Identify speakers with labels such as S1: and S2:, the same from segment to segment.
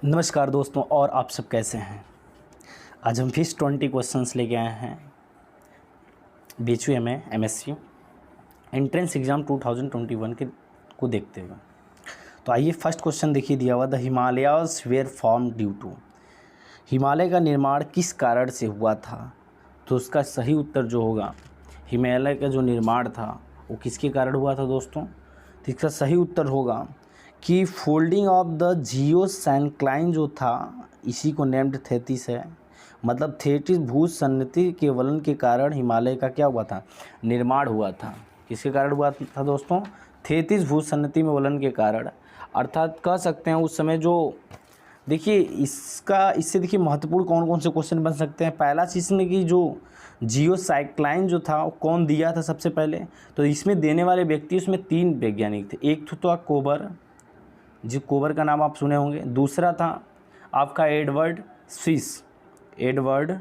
S1: नमस्कार दोस्तों, और आप सब कैसे हैं। आज हम फिर 20 क्वेश्चंस लेके आए हैं BHU में MSc एंट्रेंस एग्ज़ाम 2021 के को देखते हुए। तो आइए फर्स्ट क्वेश्चन देखिए, दिया हुआ the Himalayas were formed due to. Himalaya का निर्माण किस कारण से हुआ था। तो उसका सही उत्तर जो होगा, हिमालय का जो निर्माण था वो किसके कारण हुआ था दोस्तों। तो इसका सही उत्तर होगा कि फोल्डिंग ऑफ द जियोसाइक्लाइन जो था, इसी को नेम्ड थेटिस है। मतलब थेटिस भूसन्नति के वलन के कारण हिमालय का क्या हुआ था, निर्माण हुआ था। किसके कारण हुआ था दोस्तों, थेटिस भूसन्नति में वलन के कारण। अर्थात कह सकते हैं उस समय जो, देखिए इससे देखिए महत्वपूर्ण कौन कौन से क्वेश्चन बन सकते हैं। पहला चीज़ ने कि जो जियोसाइक्लाइन जो था वो कौन दिया था सबसे पहले। तो इसमें देने वाले व्यक्ति, उसमें 3 वैज्ञानिक थे। एक तो कोबर, जी कोबर का नाम आप सुने होंगे। दूसरा था आपका एडवर्ड स्विस, एडवर्ड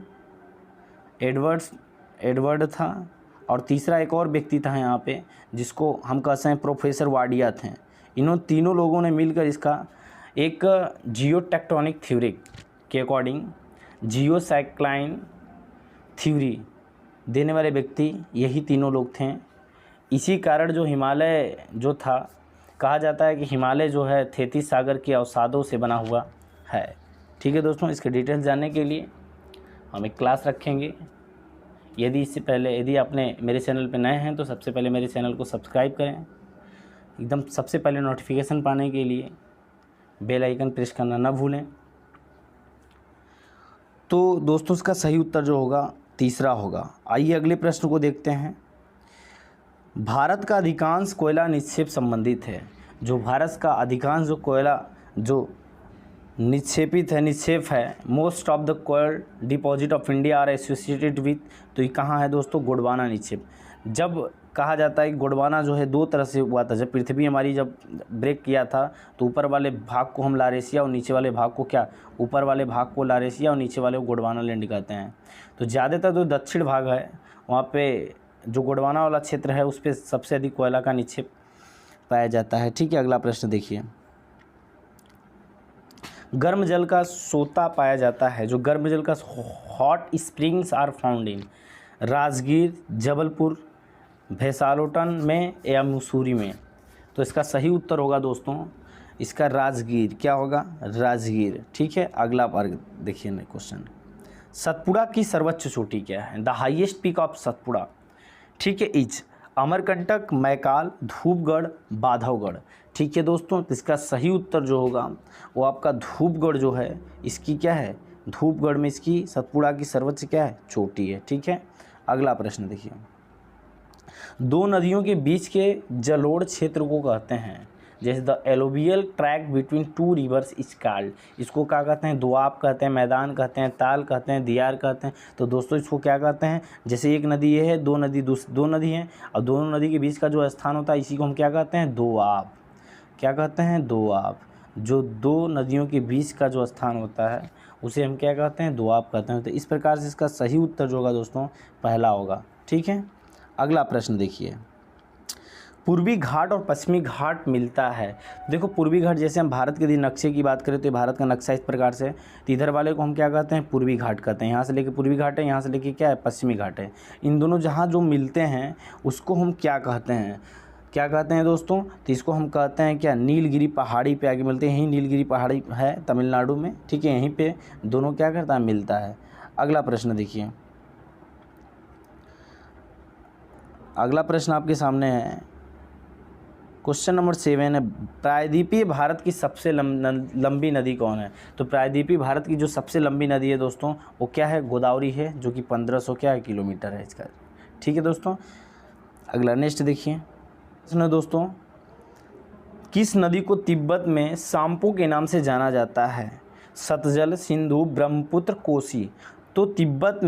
S1: था। और तीसरा एक और व्यक्ति था यहाँ पे, जिसको हम कहते हैं प्रोफेसर वाडिया थे। इन्हों तीनों लोगों ने मिलकर इसका एक जियोटेक्टोनिक थ्योरी के अकॉर्डिंग जियोसाइक्लाइन थ्योरी देने वाले व्यक्ति यही तीनों लोग थे। इसी कारण जो हिमालय जो था, कहा जाता है कि हिमालय जो है थेटिस सागर के अवसादों से बना हुआ है। ठीक है दोस्तों, इसके डिटेल्स जानने के लिए हम एक क्लास रखेंगे। यदि आपने मेरे चैनल पर नए हैं तो सबसे पहले मेरे चैनल को सब्सक्राइब करें। एकदम सबसे पहले नोटिफिकेशन पाने के लिए बेल आइकन प्रेस करना ना भूलें। तो दोस्तों इसका सही उत्तर जो होगा तीसरा होगा। आइए अगले प्रश्न को देखते हैं। भारत का अधिकांश कोयला निक्षेप संबंधित है। जो भारत का अधिकांश जो कोयला जो निक्षेप है, most of the coal deposit of India are associated with. तो ये कहाँ है दोस्तों, गोंडवाना निक्षेप। जब कहा जाता है कि गोंडवाना जो है 2 तरह से हुआ था। जब पृथ्वी हमारी जब ब्रेक किया था तो ऊपर वाले भाग को हम लारेशिया और नीचे वाले भाग को क्या, ऊपर वाले भाग को लारेशिया और नीचे वाले को गोंडवाना लैंड कहते हैं। तो ज़्यादातर जो दक्षिण भाग है वहाँ पे जो गोंडवाना वाला क्षेत्र है उस पर सबसे अधिक कोयला का निक्षेप पाया जाता है। ठीक है, अगला प्रश्न देखिए। गर्म जल का सोता पाया जाता है। जो गर्म जल का hot springs are found in Rajgir, Jabalpur, Bhainsalotan में या मसूरी में। तो इसका सही उत्तर होगा दोस्तों इसका राजगीर। क्या होगा, राजगीर। ठीक है, अगला वर्ग देखिए क्वेश्चन। सतपुड़ा की सर्वोच्च चोटी क्या है। The highest peak of Satpura, ठीक है, इज अमरकंटक, मैकाल, धूपगढ़, बांधवगढ़। ठीक है दोस्तों, तो इसका सही उत्तर जो होगा वो आपका धूपगढ़ जो है, इसकी क्या है, धूपगढ़ में इसकी सतपुड़ा की सर्वोच्च क्या है, चोटी है। ठीक है, अगला प्रश्न देखिए। 2 नदियों के बीच के जलोढ़ क्षेत्र को कहते हैं, जैसे the alluvial track between 2 reverse is called. इसको क्या कहते हैं, दोआब कहते हैं, मैदान कहते हैं, ताल कहते हैं, दियार कहते हैं। तो दोस्तों इसको क्या कहते हैं, जैसे एक नदी ये है, दो नदी हैं और दोनों नदी के बीच का जो स्थान होता है इसी को हम क्या कहते हैं, दोआब। क्या कहते हैं, दोआब। जो 2 नदियों के बीच का जो स्थान होता है उसे हम क्या कहते हैं, दोआब कहते हैं। तो इस प्रकार से इसका सही उत्तर जो होगा दोस्तों पहला होगा। ठीक है, अगला प्रश्न देखिए। पूर्वी घाट और पश्चिमी घाट मिलता है। देखो पूर्वी घाट, जैसे हम भारत के नक्शे की बात करें तो भारत का नक्शा इस प्रकार से, तो इधर वाले को हम क्या कहते हैं, पूर्वी घाट कहते हैं। यहाँ से लेके पूर्वी घाट है, यहाँ से लेके क्या है, पश्चिमी घाट है। इन दोनों जहाँ जो मिलते हैं उसको हम क्या कहते हैं, क्या कहते हैं दोस्तों, तो इसको हम कहते हैं क्या, नीलगिरी पहाड़ी पे आगे मिलते हैं। यहीं नीलगिरी पहाड़ी है तमिलनाडु में। ठीक है, यहीं पे दोनों क्या करता है, मिलता है। अगला प्रश्न देखिए। अगला प्रश्न आपके सामने है, क्वेश्चन नंबर 7 है। प्रायद्वीपीय भारत की सबसे लंबी नदी कौन है। तो प्रायद्वीपीय भारत की जो सबसे लंबी नदी है दोस्तों वो क्या है, गोदावरी है, जो कि 1500 क्या है, किलोमीटर है इसका। ठीक है दोस्तों, अगला नेक्स्ट देखिए। इसमें दोस्तों किस नदी को तिब्बत में सांपो के नाम से जाना जाता है। सतलज, सिंधु, ब्रह्मपुत्र, कोसी। तो तिब्बत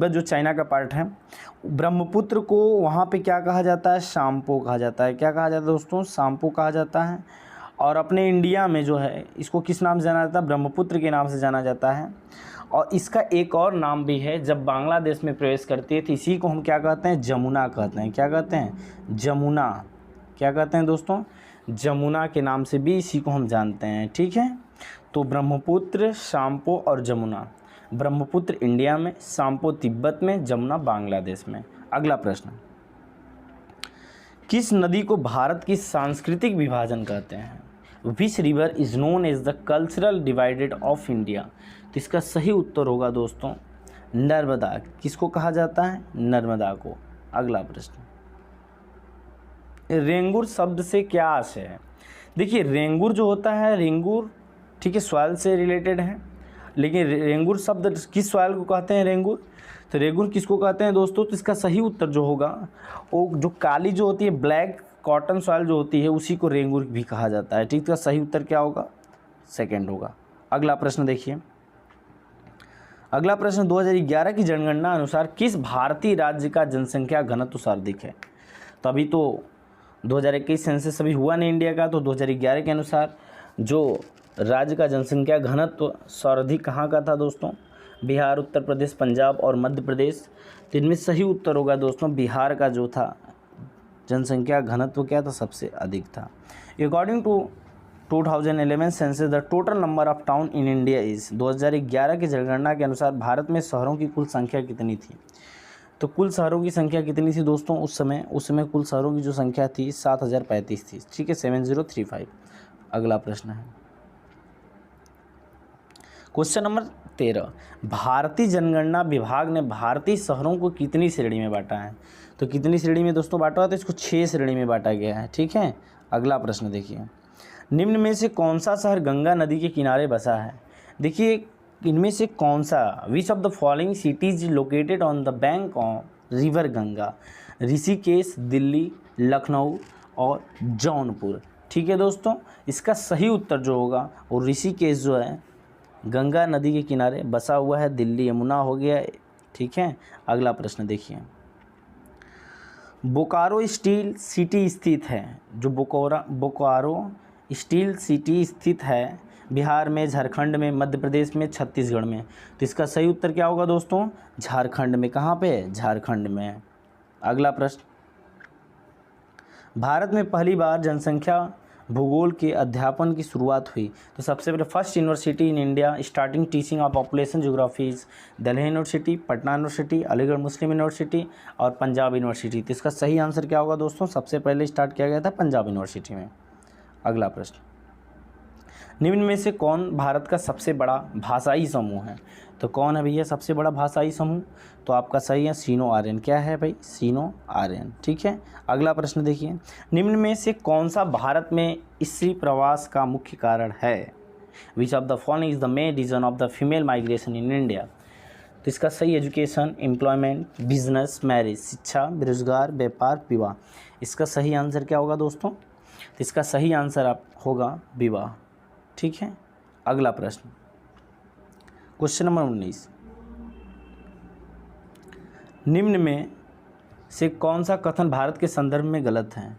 S1: जो चाइना का पार्ट है, ब्रह्मपुत्र को वहाँ पे क्या कहा जाता है, सांपो कहा जाता है। क्या कहा जाता है दोस्तों, सांपो कहा जाता है। और अपने इंडिया में जो है इसको किस नाम से जाना जाता है, ब्रह्मपुत्र के नाम से जाना जाता है। और इसका एक और नाम भी है, जब बांग्लादेश में प्रवेश करती है तो इसी को हम क्या कहते हैं, जमुना कहते हैं। क्या कहते हैं, जमुना। क्या कहते हैं दोस्तों, जमुना के नाम से भी इसी को हम जानते हैं। ठीक है, तो ब्रह्मपुत्र, शाम्पो और जमुना। ब्रह्मपुत्र इंडिया में, शाम्पो तिब्बत में, जमुना बांग्लादेश में। अगला प्रश्न, किस नदी को भारत की सांस्कृतिक विभाजन कहते हैं? Which river is known as the cultural divided of India? तो इसका सही उत्तर होगा दोस्तों नर्मदा। किसको कहा जाता है? नर्मदा को। अगला प्रश्न, रेंगुर शब्द से क्या आशय है? देखिए रेंगुर जो होता है, रेंगुर ठीक है सॉइल से रिलेटेड है, लेकिन रेंगुर शब्द किस सॉइल को कहते हैं? रेंगुर। तो रेंगुर किसको कहते हैं दोस्तों? तो इसका सही उत्तर जो होगा वो जो काली जो होती है, ब्लैक कॉटन सॉइल जो होती है, उसी को रेंगुर भी कहा जाता है। ठीक, इसका सही उत्तर क्या होगा? सेकंड होगा। अगला प्रश्न देखिए, अगला प्रश्न 2011 की जनगणना अनुसार किस भारतीय राज्य का जनसंख्या घनत्व सर्वाधिक है? तो अभी तो 2021 सेंसस अभी हुआ नहीं इंडिया का, तो 2011 के अनुसार जो राज्य का जनसंख्या घनत्व सर्वाधिक कहाँ का था दोस्तों? बिहार, उत्तर प्रदेश, पंजाब और मध्य प्रदेश। तो इनमें सही उत्तर होगा दोस्तों बिहार का जो था जनसंख्या घनत्व क्या था? सबसे अधिक था। According to 2011 census the total number of town in India is. 2011 की जनगणना के अनुसार भारत में शहरों की कुल संख्या कितनी थी? तो कुल शहरों की संख्या कितनी थी दोस्तों उस समय कुल शहरों की जो संख्या थी 7035 थी। ठीक है, 7035। अगला प्रश्न है क्वेश्चन नंबर 13, भारतीय जनगणना विभाग ने भारतीय शहरों को कितनी श्रेणी में बांटा है? तो कितनी श्रेणी में दोस्तों बांटा है? तो इसको 6 श्रेणी में बांटा गया है। ठीक है, अगला प्रश्न देखिए, निम्न में से कौन सा शहर गंगा नदी के किनारे बसा है? देखिए इनमें से कौन सा, विच of the following cities located on the bank of river Ganga? Rishikesh, Delhi, Lucknow और जौनपुर। ठीक है दोस्तों, इसका सही उत्तर जो होगा वो ऋषिकेश जो है गंगा नदी के किनारे बसा हुआ है। दिल्ली यमुना हो गया। ठीक है, अगला प्रश्न देखिए, बोकारो स्टील सिटी स्थित है। जो बोकारो स्टील सिटी स्थित है बिहार में, झारखंड में, मध्य प्रदेश में, छत्तीसगढ़ में। तो इसका सही उत्तर क्या होगा दोस्तों? झारखंड में। कहाँ पे? झारखंड में। अगला प्रश्न, भारत में पहली बार जनसंख्या भूगोल के अध्यापन की शुरुआत हुई। तो सबसे पहले first university in India starting teaching of population geographies, Delhi university, Patna university, Aligarh Muslim university और पंजाब यूनिवर्सिटी। तो इसका सही आंसर क्या होगा दोस्तों? सबसे पहले स्टार्ट किया गया था पंजाब यूनिवर्सिटी में। अगला प्रश्न, निम्न में से कौन भारत का सबसे बड़ा भाषाई समूह है? तो कौन है भैया सबसे बड़ा भाषाई समूह? तो आपका सही है सीनो आर्यन। क्या है भाई? सीनो आर्यन। ठीक है, अगला प्रश्न देखिए, निम्न में से कौन सा भारत में स्त्री प्रवास का मुख्य कारण है? Which of the following is the main reason of the female migration in India? तो इसका सही एजुकेशन, एम्प्लॉयमेंट, बिजनेस, मैरिज, शिक्षा, बेरोजगार, व्यापार, विवाह। इसका सही आंसर क्या होगा दोस्तों? तो इसका सही आंसर आप होगा विवाह। ठीक है, अगला प्रश्न क्वेश्चन नंबर 19, निम्न में से कौन सा कथन भारत के संदर्भ में गलत है?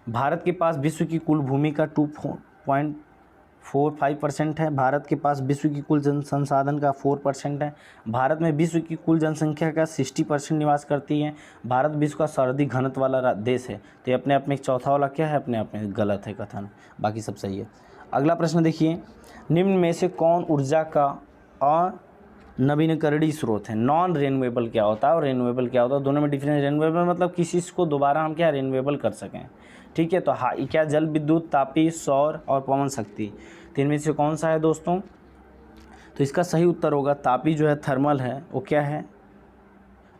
S1: भारत के पास विश्व की कुल भूमि का 2.45% है। भारत के पास विश्व की कुल जन संसाधन का 4% है। भारत में विश्व की कुल जनसंख्या का 60% निवास करती है। भारत विश्व का सर्वाधिक घनत्व वाला देश है। तो ये अपने आप में एक चौथा वाला क्या है? अपने आप में गलत है कथन, बाकी सब सही है। अगला प्रश्न देखिए, निम्न में से कौन ऊर्जा का अनवीनकरणीय स्रोत है? नॉन रेन्यूएबल क्या होता है और रेन्यूएबल क्या होता है? दोनों में डिफरेंस। रेन्यूएबल मतलब किसी चीज़ को दोबारा हम क्या रेन्यूएबल कर सकें। ठीक है, तो हाँ क्या जल विद्युत, तापी, सौर और पवन शक्ति। तो इनमें से कौन सा है दोस्तों? तो इसका सही उत्तर होगा तापी जो है थर्मल है, वो क्या है?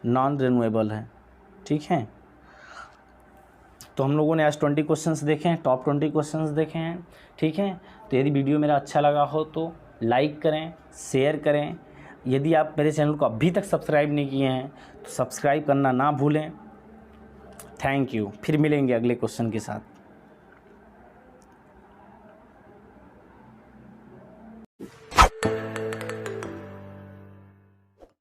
S1: नॉन रेन्यूएबल है। ठीक है, तो हम लोगों ने आज 20 क्वेश्चंस देखे हैं, टॉप 20 क्वेश्चंस देखे हैं। ठीक है, तो यदि वीडियो मेरा अच्छा लगा हो तो लाइक करें, शेयर करें। यदि आप मेरे चैनल को अभी तक सब्सक्राइब नहीं किए हैं तो सब्सक्राइब करना ना भूलें। थैंक यू, फिर मिलेंगे अगले क्वेश्चन के साथ।